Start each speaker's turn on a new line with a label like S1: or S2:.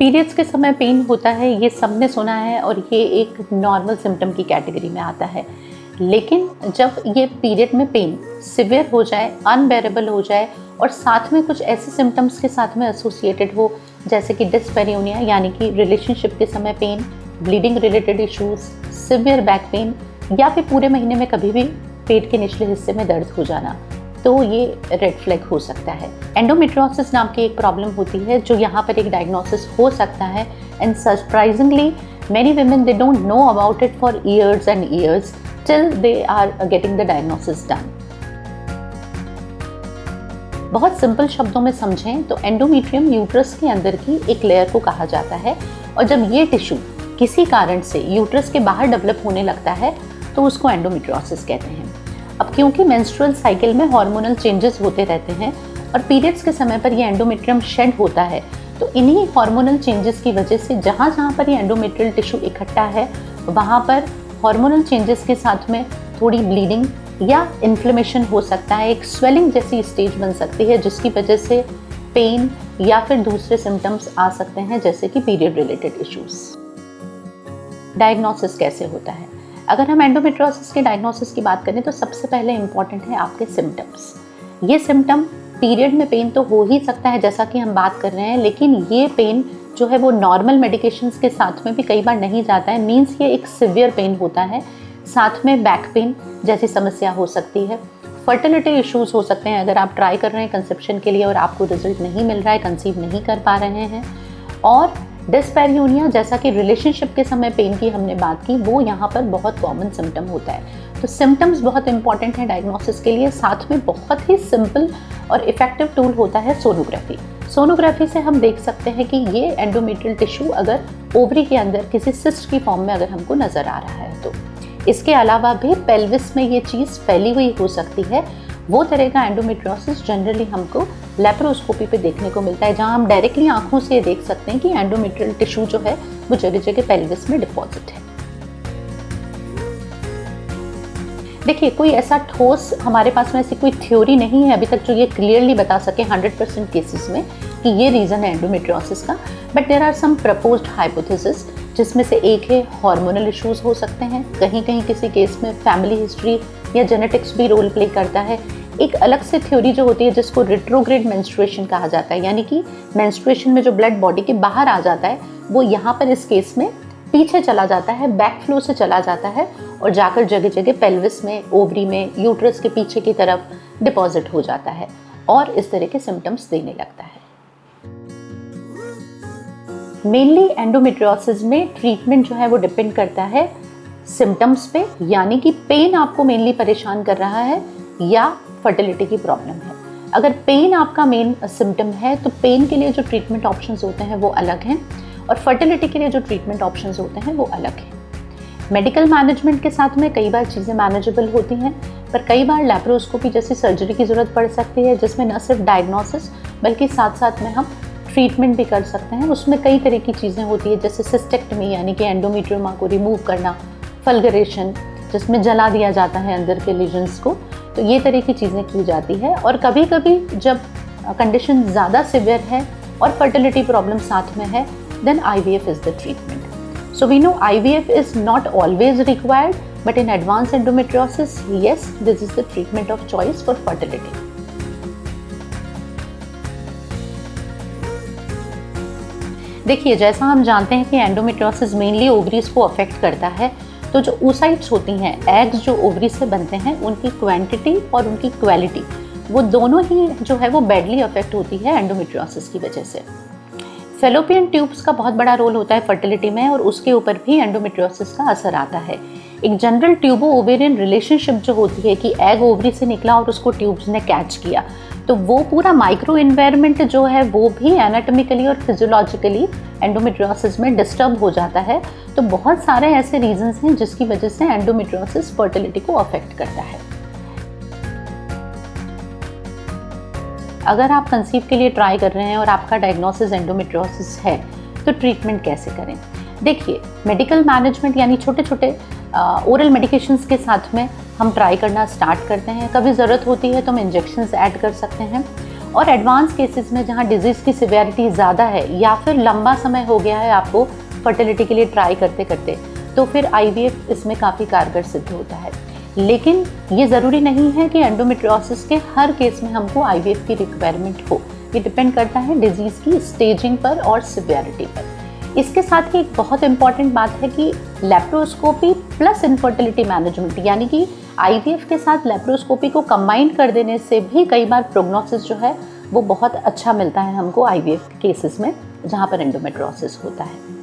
S1: Periods के समय pen होता है, ये सबने सुना है और ये एक नॉर्मल सिम्टम की कैटेगरी में आता है। लेकिन जब ये पीरियड में पेन सिवियर हो जाए, अनबेरेबल हो जाए और साथ में कुछ ऐसे सिम्टम्स के साथ में एसोसिएटेड हो, जैसे कि डिस्पेरियोनिया यानी कि रिलेशनशिप के समय pain, bleeding related issues, severe back pain या फिर पूरे महीने में कभी भी पेट के निचले हिस्से में दर्द हो जाना, तो ये रेड फ्लैग हो सकता है। एंडोमेट्रियोसिस नाम की एक प्रॉब्लम होती है जो यहाँ पर एक डायग्नोसिस हो सकता है and surprisingly many women they don't know about it for years and years till they are getting the diagnosis done। बहुत सिंपल शब्दों में समझें तो एंडोमेट्रियम यूट्रस के अंदर की एक लेयर को कहा जाता है और जब ये टिश्यू किसी कारण से यूट्रस के बाहर डेवलप होने लगता है तो उसको एंडोमेट्रियोसिस कहते हैं। अब क्योंकि मेंस्ट्रुअल साइकिल में हार्मोनल चेंजेस होते रहते हैं और पीरियड्स के समय पर ये एंडोमेट्रियम शेड होता है, तो इन्हीं हार्मोनल चेंजेस की वजह से जहाँ जहाँ पर ये एंडोमेट्रियल टिश्यू इकट्ठा है वहाँ पर हार्मोनल चेंजेस के साथ में थोड़ी ब्लीडिंग या इन्फ्लेमेशन हो सकता है, एक स्वेलिंग जैसी स्टेज बन सकती है जिसकी वजह से पेन या फिर दूसरे सिम्टम्स आ सकते हैं जैसे कि पीरियड रिलेटेड इश्यूज। डायग्नोसिस कैसे होता है? अगर हम एंडोमेट्रियोसिस के डायग्नोसिस की बात करें तो सबसे पहले इंपॉर्टेंट है आपके सिम्टम्स। ये सिम्टम पीरियड में पेन तो हो ही सकता है जैसा कि हम बात कर रहे हैं, लेकिन ये पेन जो है वो नॉर्मल मेडिकेशंस के साथ में भी कई बार नहीं जाता है, मीन्स ये एक सिवियर पेन होता है। साथ में बैक पेन जैसी समस्या हो सकती है, फर्टिलिटी इश्यूज हो सकते हैं अगर आप ट्राई कर रहे हैं कंसेप्शन के लिए और आपको रिजल्ट नहीं मिल रहा है, कंसीव नहीं कर पा रहे हैं, और डिस्पेरियोनिया जैसा कि रिलेशनशिप के समय पेन की हमने बात की, वो यहाँ पर बहुत कॉमन सिम्टम होता है। तो सिम्टम्स बहुत इंपॉर्टेंट है डायग्नोसिस के लिए। साथ में बहुत ही सिंपल और इफेक्टिव टूल होता है सोनोग्राफी। सोनोग्राफी से हम देख सकते हैं कि ये एंडोमेट्रियल टिश्यू अगर ओवरी के अंदर किसी सिस्ट की फॉर्म में अगर हमको नजर आ रहा है तो। इसके अलावा भी पेल्विस में ये चीज़ फैली हुई हो सकती है। वो तरह का एंडोमेट्रियोसिस जनरली हमको लेप्रोस्कोपी पे देखने को मिलता है, जहां हम डायरेक्टली आंखों से देख सकते हैं कि एंडोमेट्रियल टिश्यू जो है वो जगह जगह पेल्विस में डिपॉजिट है। देखिए, कोई ऐसा ठोस हमारे पास में ऐसी कोई थ्योरी नहीं है अभी तक जो ये क्लियरली बता सके 100% केसेस में कि ये रीज़न है एंडोमेट्रियोसिस का, but there are some proposed hypothesis, जिसमें से एक है हार्मोनल इश्यूज हो सकते हैं, कहीं कहीं किसी केस में फैमिली हिस्ट्री या जेनेटिक्स भी रोल प्ले करता है। एक अलग से थ्योरी जो होती है जिसको रिट्रोग्रेड मेंस्ट्रुएशन कहा जाता है, यानी कि मेंस्ट्रुएशन में जो ब्लड बॉडी के बाहर आ जाता है वो यहाँ पर इस केस में पीछे चला जाता है, बैक फ्लो से चला जाता है और जाकर जगह जगह पेल्विस में, ओवरी में, यूट्रस के पीछे की तरफ डिपॉजिट हो जाता है और इस तरह के सिम्टम्स देने लगता है। मेनली एंडोमेट्रियोसिस में ट्रीटमेंट जो है वो डिपेंड करता है सिम्टम्स पे, यानी कि पेन आपको मेनली परेशान कर रहा है या फर्टिलिटी की प्रॉब्लम है। अगर पेन आपका मेन सिम्टम है तो पेन के लिए जो ट्रीटमेंट ऑप्शंस होते हैं वो अलग हैं और फर्टिलिटी के लिए जो ट्रीटमेंट ऑप्शंस होते हैं वो अलग हैं। मेडिकल मैनेजमेंट के साथ में कई बार चीज़ें मैनेजेबल होती हैं, पर कई बार लैप्रोस्कोपी जैसी सर्जरी की ज़रूरत पड़ सकती है जिसमें न सिर्फ डायग्नोसिस बल्कि साथ साथ में हम ट्रीटमेंट भी कर सकते हैं। उसमें कई तरह की चीज़ें होती है जैसे सिस्टेक्टमी यानी कि एंडोमेट्रियमा को रिमूव करना, फल्गरेशन जिसमें जला दिया जाता है अंदर के लीजन्स को, तो ये तरह की चीज़ें की जाती है। और कभी कभी जब कंडीशन ज़्यादा सिवियर है और फर्टिलिटी प्रॉब्लम साथ में है, then IVF is the treatment. So we know IVF is not always required, but in advanced endometriosis, yes, this is the treatment of choice for fertility. देखिए, जैसा हम जानते हैं कि एंडोमेट्रियोसिस मेनली ओवरीज को अफेक्ट करता है, तो जो oocytes होती हैं, एग्स जो ओवरी से बनते हैं, उनकी क्वांटिटी और उनकी क्वालिटी वो दोनों ही जो है वो बैडली अफेक्ट होती है एंडोमेट्रियोसिस की वजह से। फेलोपियन ट्यूब्स का बहुत बड़ा रोल होता है फर्टिलिटी में और उसके ऊपर भी एंडोमेट्रियोसिस का असर आता है। एक जनरल ट्यूबो ओवेरियन रिलेशनशिप जो होती है कि एग ओवरी से निकला और उसको ट्यूब्स ने कैच किया, तो वो पूरा माइक्रो इन्वायरमेंट जो है वो भी एनाटॉमिकली और फिजियोलॉजिकली एंडोमेट्रियोसिस में डिस्टर्ब हो जाता है। तो बहुत सारे ऐसे रीजंस हैं जिसकी वजह से एंडोमेट्रियोसिस फर्टिलिटी को अफेक्ट करता है। अगर आप कंसीव के लिए ट्राई कर रहे हैं और आपका डायग्नोसिस एंडोमेट्रियोसिस है तो ट्रीटमेंट कैसे करें? देखिए, मेडिकल मैनेजमेंट यानी छोटे छोटे ओरल मेडिकेशंस के साथ में हम ट्राई करना स्टार्ट करते हैं। कभी ज़रूरत होती है तो हम इंजेक्शंस ऐड कर सकते हैं और एडवांस केसेस में जहाँ डिजीज़ की सिवियरिटी ज़्यादा है या फिर लंबा समय हो गया है आपको फर्टिलिटी के लिए ट्राई करते करते, तो फिर IVF इसमें काफ़ी कारगर सिद्ध होता है। लेकिन ये ज़रूरी नहीं है कि एंडोमेट्रियोसिस के हर केस में हमको IVF की रिक्वायरमेंट हो। ये डिपेंड करता है डिजीज़ की स्टेजिंग पर और सिवियरिटी पर। इसके साथ ही एक बहुत इंपॉर्टेंट बात है कि लैप्रोस्कोपी प्लस इनफर्टिलिटी मैनेजमेंट, यानी कि IVF के साथ लैप्रोस्कोपी को कंबाइन कर देने से भी कई बार प्रोग्नोसिस जो है वो बहुत अच्छा मिलता है हमको IVF केसेस में जहाँ पर एंडोमेट्रियोसिस होता है।